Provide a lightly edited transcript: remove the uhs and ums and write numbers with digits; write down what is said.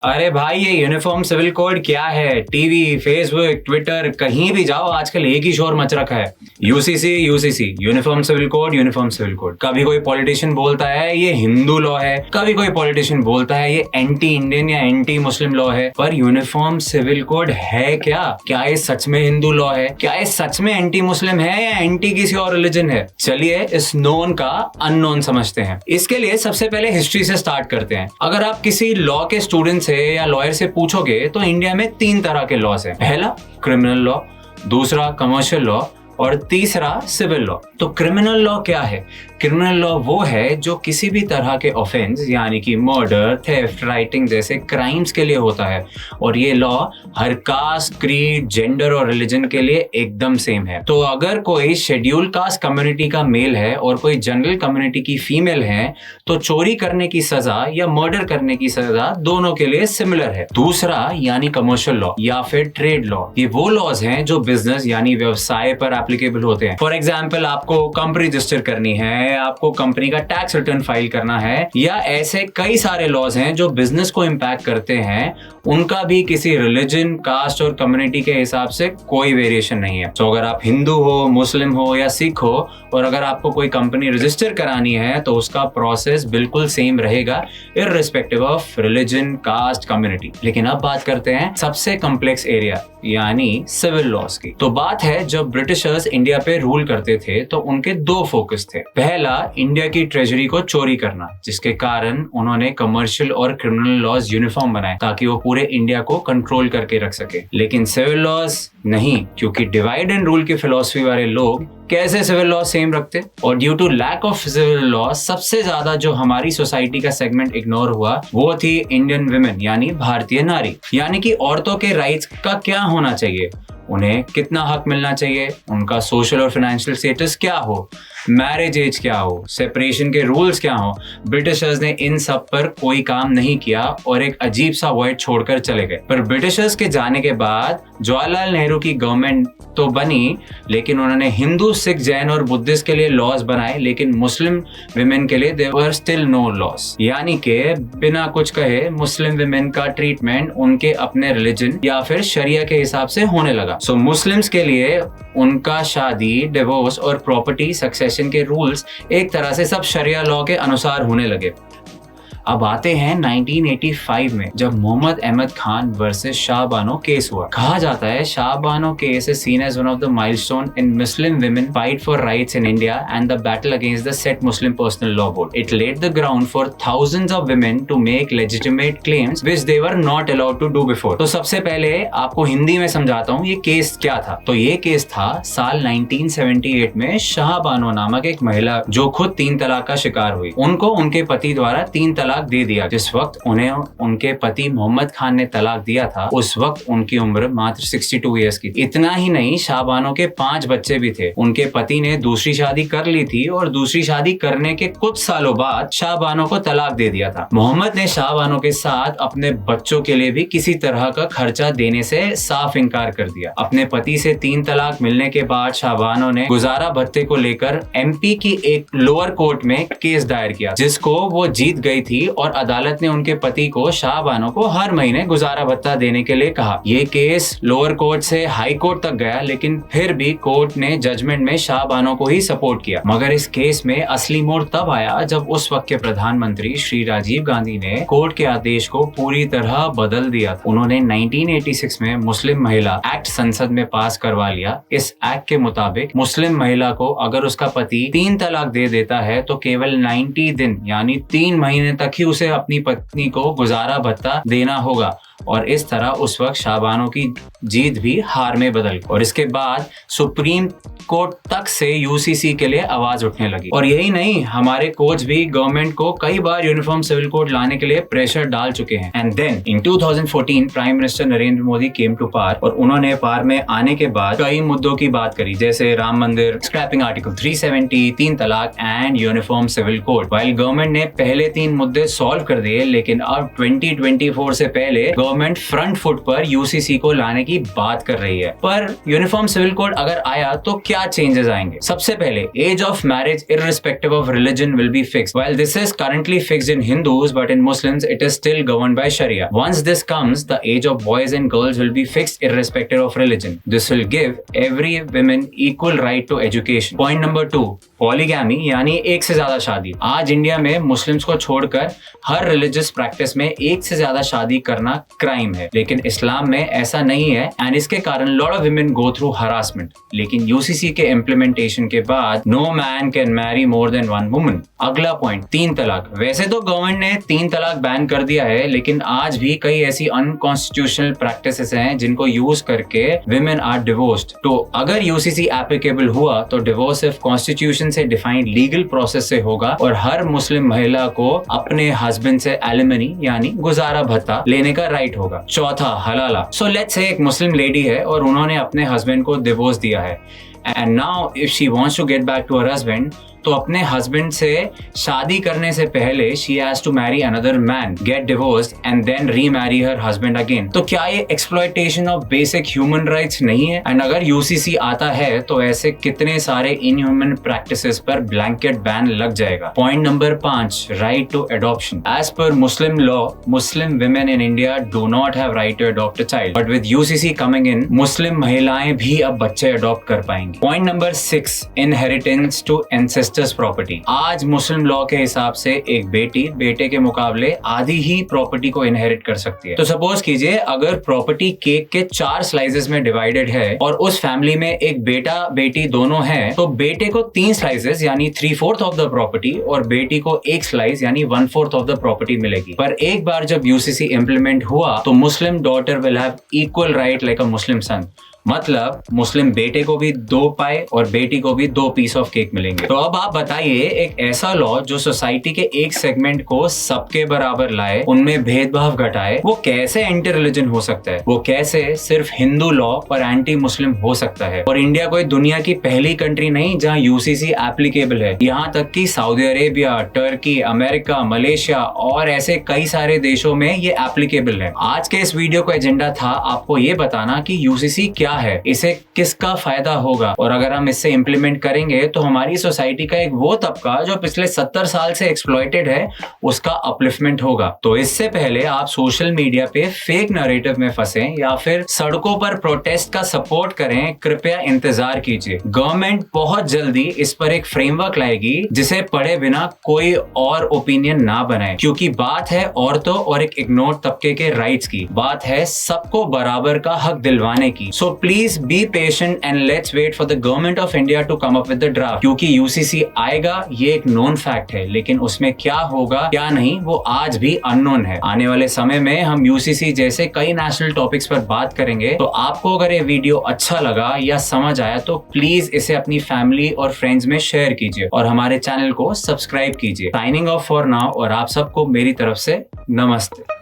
अरे भाई, ये यूनिफॉर्म सिविल कोड क्या है? टीवी, फेसबुक, ट्विटर, कहीं भी जाओ आजकल एक ही शोर मच रखा है। UCC UCC, uniform civil code, uniform civil code. कभी कोई पॉलिटिशियन बोलता है ये हिंदू लॉ है, कभी कोई पॉलिटिशियन बोलता है ये एंटी इंडियन या एंटी मुस्लिम लॉ है। पर यूनिफॉर्म सिविल कोड है क्या? क्या ये सच में हिंदू लॉ है? क्या ये सच में एंटी मुस्लिम है या एंटी किसी और रिलीजन है? चलिए इस नोन का अननोन समझते हैं। इसके लिए सबसे पहले हिस्ट्री से स्टार्ट करते हैं। अगर आप किसी लॉ के स्टूडेंट से या लॉयर से पूछोगे तो इंडिया में 3 तरह के लॉज हैं। पहला क्रिमिनल लॉ, दूसरा कमर्शियल लॉ और तीसरा सिविल लॉ। तो क्रिमिनल लॉ क्या है? क्रिमिनल लॉ वो है जो किसी भी तरह के ऑफेंस यानी कि मर्डर, थेफ्ट, राइटिंग जैसे क्राइम्स के लिए होता है। और ये लॉ हर कास्ट, क्रीड, जेंडर और रिलीजन के लिए एकदम सेम है। तो अगर कोई शेड्यूल कास्ट कम्युनिटी का मेल है और कोई जनरल कम्युनिटी की फीमेल है तो चोरी करने की सजा या मर्डर करने की सजा दोनों के लिए सिमिलर है। दूसरा यानी कमर्शियल लॉ या फिर ट्रेड लॉ, ये वो लॉज हैं जो बिजनेस यानी व्यवसाय पर एप्लीकेबल होते हैं। फॉर एग्जाम्पल, आपको कंपनी रजिस्टर करनी है, आपको कंपनी का टैक्स रिटर्न फाइल करना है, या ऐसे कई सारे लॉज हैं जो बिजनेस को इम्पैक्ट करते हैं। उनका भी किसी रिलीजन, कास्ट और कम्युनिटी के हिसाब से कोई वेरिएशन नहीं है। तो अगर आप हिंदू हो, मुस्लिम हो या सिख हो और अगर आपको कोई कंपनी रजिस्टर करानी है तो उसका प्रोसेस बिल्कुल सेम रहेगा irrespective of religion, caste, community. लेकिन अब बात करते हैं सबसे कॉम्प्लेक्स एरिया यानी सिविल लॉज की। तो बात है जब ब्रिटिशर्स इंडिया पे रूल करते थे तो उनके 2 फोकस थे। पहला, इंडिया की ट्रेजरी को चोरी करना, जिसके कारण उन्होंने कमर्शियल और क्रिमिनल लॉज यूनिफॉर्म बनाए ताकि वो पूरे इंडिया को कंट्रोल करके रख सके। लेकिन सिविल लॉज नहीं, क्योंकि डिवाइड एंड रूल की फिलॉसफी वाले लोग कैसे सिविल लॉ सेम रखते? और due to lack of civil law सबसे ज्यादा जो हमारी सोसाइटी का सेगमेंट इग्नोर हुआ वो थी इंडियन विमेन यानी भारतीय नारी। यानी कि औरतों के राइट्स का क्या होना चाहिए, उन्हें कितना हक मिलना चाहिए, उनका सोशल और फाइनेंशियल स्टेटस क्या हो, मैरिज एज क्या हो, सेपरेशन के रूल्स क्या हो। ब्रिटिशर्स ने इन सब पर कोई काम नहीं किया और एक अजीब सा वर्ड छोड़कर चले गए। पर ब्रिटिशर्स के जाने के बाद जवाहरलाल नेहरू की गवर्नमेंट तो बनी, लेकिन उन्होंने हिंदू, सिख, जैन और बुद्धिस्ट के लिए लॉज बनाए, लेकिन मुस्लिम विमेन के लिए there were still no laws. यानी कि बिना कुछ कहे मुस्लिम विमेन का ट्रीटमेंट उनके अपने रिलीजन या फिर शरिया के हिसाब से होने लगा। सो मुस्लिम्स के लिए उनका शादी, डिवोर्स और प्रॉपर्टी सक्सेशन के रूल्स एक तरह से सब शरिया लॉ के अनुसार होने लगे। अब आते हैं 1985 में, जब मोहम्मद अहमद खान वर्सेस शाह बानो केस हुआ। कहा जाता है Shah Bano case is seen as one of the milestone in Muslim women fight for rights in India and the battle against the set Muslim personal law board. It led the ground for thousands of women to make legitimate claims which they were not allowed to do before. तो सबसे पहले आपको हिंदी में समझाता हूँ ये case क्या था। तो ये केस था साल 1978 में। शाह बानो नामक एक महिला जो खुद 3 तलाक का शिकार हुई, उनको उनके पति द्वारा 3 तलाक दे दिया। जिस वक्त उन्हें उनके पति मोहम्मद खान ने तलाक दिया था उस वक्त उनकी उम्र मात्र 62 इयर्स की थी। इतना ही नहीं, शाह बानो के 5 बच्चे भी थे। उनके पति ने दूसरी शादी कर ली थी और दूसरी शादी करने के कुछ सालों बाद शाह बानो को तलाक दे दिया था। मोहम्मद ने शाह बानो के साथ अपने बच्चों के लिए भी किसी तरह का खर्चा देने से साफ इनकार कर दिया। अपने पति से 3 तलाक मिलने के बाद शाह बानो ने गुजारा भत्ते को लेकर एमपी की एक लोअर कोर्ट में केस दायर किया, जिसको वो जीत गई थी और अदालत ने उनके पति को, शाह बानो को, हर महीने गुजारा भत्ता देने के लिए कहा। ये केस लोअर कोर्ट से हाई कोर्ट तक गया, लेकिन फिर भी कोर्ट ने जजमेंट में शाह बानो को ही सपोर्ट किया। मगर इस केस में असली मोड़ तब आया जब उस वक्त के प्रधानमंत्री श्री राजीव गांधी ने कोर्ट के आदेश को पूरी तरह बदल दिया। उन्होंने 1986 में मुस्लिम महिला एक्ट संसद में पास करवा लिया। इस एक्ट के मुताबिक मुस्लिम महिला को अगर उसका पति 3 तलाक दे देता है तो केवल 90 दिन यानी 3 महीने तक ही उसे अपनी पत्नी को गुजारा भत्ता देना होगा। और इस तरह उस वक्त शाह बानो की जीत भी हार में बदल गई। और इसके बाद सुप्रीम कोर्ट तक से यूसीसी के लिए आवाज उठने लगी। और यही नहीं, हमारे कोर्ट्स भी गवर्नमेंट को कई बार यूनिफॉर्म सिविल कोड लाने के लिए प्रेशर डाल चुके हैं। And then in 2014 prime minister Narendra Modi came to power और उन्होंने पावर में आने के बाद कई मुद्दों की बात करी, जैसे राम मंदिर, स्क्रैपिंग आर्टिकल 370, 3 तलाक and uniform civil code. While government ने पहले 3 मुद्दे सॉल्व कर दिए, लेकिन अब 2024 से पहले गवर्नमेंट फ्रंट फुट पर यूसीसी को लाने की बात कर रही है। पर यूनिफॉर्म सिविल कोड अगर आया तो क्या चेंजेस आएंगे? सबसे पहले, age of marriage irrespective of religion will be fixed. While this is currently fixed in Hindus, but in Muslims it is still governed by Sharia. Once this comes, the age of boys and girls will be fixed irrespective of religion. This will give every woman equal right to education. Point number 2, polygamy यानी एक से ज्यादा शादी। आज India में Muslims को छोड़कर हर religious practice में एक से ज्यादा शादी करना क्राइम है, लेकिन इस्लाम में ऐसा नहीं है एंड इसके कारण lot of women go through harassment. लेकिन यूसीसी के इम्प्लीमेंटेशन के बाद no man can marry more than one woman. अगला पॉइंट, 3 तलाक। वैसे तो गवर्नमेंट ने 3 तलाक बैन कर दिया है, लेकिन आज भी कई ऐसी अनकॉन्स्टिट्यूशनल प्रैक्टिसेस हैं जिनको यूज करके विमेन आर डिवोर्स्ड। तो अगर यूसीसी एप्लीकेबल हुआ तो डिवोर्स सिर्फ कॉन्स्टिट्यूशन से डिफाइंड लीगल प्रोसेस से होगा और हर मुस्लिम महिला को अपने हस्बैंड से एलिमनी यानी गुजारा भत्ता लेने का राइट होगा। चौथा, हलाला। सो लेट्स से एक मुस्लिम लेडी है और उन्होंने अपने हस्बैंड को डिवोर्स दिया है and now if she wants to get back to her husband, तो अपने हस्बैंड से शादी करने से पहले she has to marry another man, get divorced and then remarry her husband again. तो क्या ये exploitation of basic human rights नहीं है? एंड अगर यूसीसी आता है तो ऐसे कितने सारे इनह्यूमन प्रैक्टिसेस पर ब्लैंकेट बैन लग जाएगा। Point number 5, right to adoption. As per Muslim law, Muslim women in India do not have right to adopt a child, but with UCC coming in, Muslim महिलाएं भी अब बच्चे adopt कर पाएंगी। Point number 6, inheritance to ancestors property. आज Muslim law के हिसाब से एक बेटी बेटे के मुकाबले आधी ही प्रॉपर्टी को इनहेरिट कर सकती है। तो सपोज कीजिए अगर प्रॉपर्टी केक के 4 स्लाइसेस में डिवाइडेड है और उस फैमिली में एक बेटा बेटी दोनों हैं, तो बेटे को 3 स्लाइसेस यानी 3/4 ऑफ द प्रॉपर्टी और बेटी को 1 स्लाइस यानी 1/4 ऑफ द प्रॉपर्टी मिलेगी। पर एक बार जब यूसीसी इंप्लीमेंट हुआ तो Muslim daughter will have equal right like a Muslim son. मतलब मुस्लिम बेटे को भी 2 पाए और बेटी को भी 2 पीस ऑफ केक मिलेंगे। तो अब आप बताइए, एक ऐसा लॉ जो सोसाइटी के एक सेगमेंट को सबके बराबर लाए, उनमें भेदभाव घटाए, वो कैसे एंटी रिलीजन हो सकता है? वो कैसे सिर्फ हिंदू लॉ पर एंटी मुस्लिम हो सकता है? और इंडिया कोई दुनिया की पहली कंट्री नहीं जहां यूसीसी एप्लीकेबल है। यहाँ तक कि Saudi Arabia, Turkey, America, Malaysia और ऐसे कई सारे देशों में ये एप्लीकेबल है। आज के इस वीडियो का एजेंडा था आपको ये बताना कि यूसीसी क्या है, इसे किसका फायदा होगा, और अगर हम इससे इंप्लीमेंट करेंगे तो हमारी सोसाइटी का एक वो तबका जो पिछले 70 साल से एक्सप्लॉइटेड है उसका अपलिफ्टमेंट होगा। तो इससे पहले आप सोशल मीडिया पे फेक नैरेटिव में फंसे या फिर सड़कों पर प्रोटेस्ट का सपोर्ट करें, कृपया इंतजार कीजिए। गवर्नमेंट बहुत जल्दी इस पर एक फ्रेमवर्क लाएगी जिसे पढ़े बिना कोई और ओपिनियन ना बनाए, क्योंकि बात है औरतों और एक इग्नोर्ड तबके के राइट्स की, बात है सबको बराबर का हक दिलवाने की। So please be patient and let's wait for the government of India to come up with the draft. क्योंकि यूसीसी आएगा ये एक नोन फैक्ट है, लेकिन उसमें क्या होगा क्या नहीं वो आज भी अननोन है। आने वाले समय में हम यूसीसी जैसे कई नेशनल टॉपिक्स पर बात करेंगे। तो आपको अगर ये वीडियो अच्छा लगा या समझ आया तो प्लीज इसे अपनी फैमिली और फ्रेंड्स में शेयर कीजिए और हमारे चैनल को सब्सक्राइब कीजिए। साइनिंग ऑफ फॉर नाउ और आप सबको मेरी तरफ से नमस्ते।